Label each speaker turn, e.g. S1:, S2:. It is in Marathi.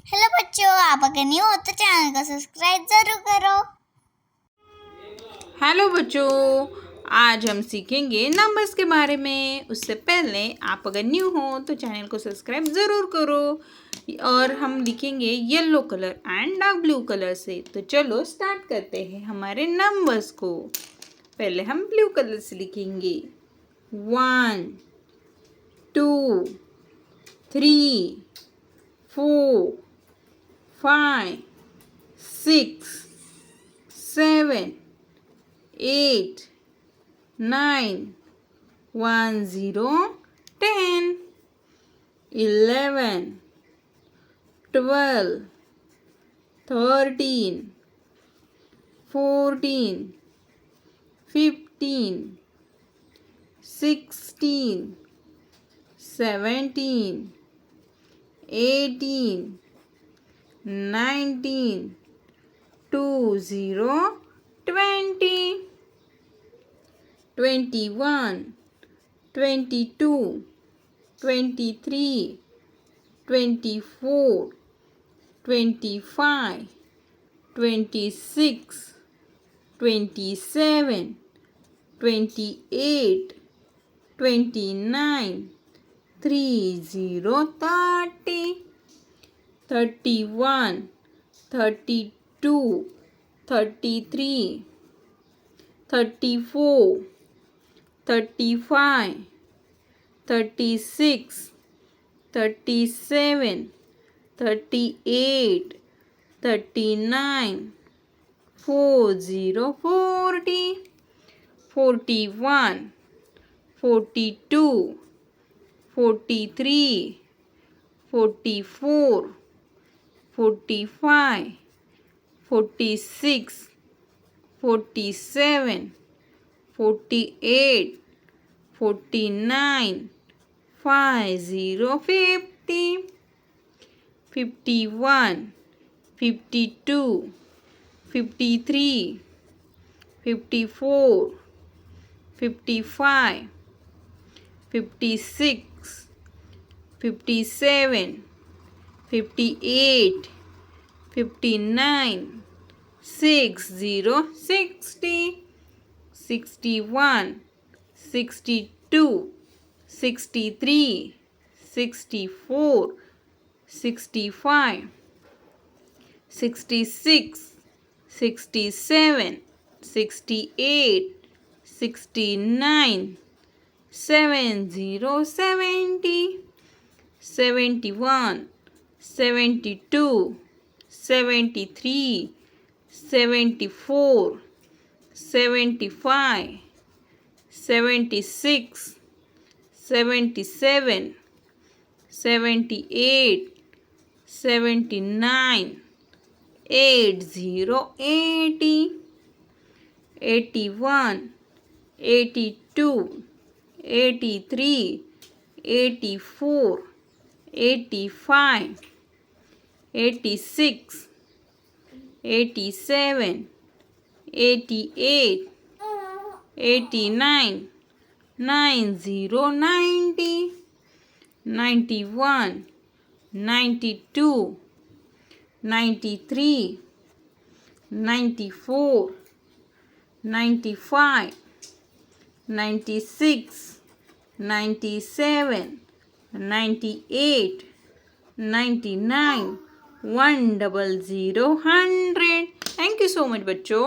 S1: हेलो बच्चों, आप अगर न्यू हो तो चैनल को सब्सक्राइब जरूर करो।
S2: हेलो बच्चों, आज हम सीखेंगे नंबर्स के बारे में। उससे पहले आप अगर न्यू हो तो चैनल को सब्सक्राइब ज़रूर करो। और हम लिखेंगे yellow colour and dark blue colour से। तो चलो स्टार्ट करते हैं हमारे नंबर्स को। पहले हम ब्लू कलर से लिखेंगे 1 2 3 4 5 6 7 8 9 1 0 10 11 12 13 14 15 16 17 18 19 20 20 21 22 23 24 25 26 27 28 29 30 30 31 32 33 34 35 36 37 38 39 40 40 41 42 43 44 45 46 47 48 49 50 50 51 52 53 54 55 56 57 58 59 60 60 61 62 63 64 65 66 67 68 69 70 71 72 73 74 75 76 77 78 79 80 80 81 82 83 84 85 86 87 88 89 90 90 91 92 93 94 95 96 97 98 99 100 100. Thank you so much बच्चों.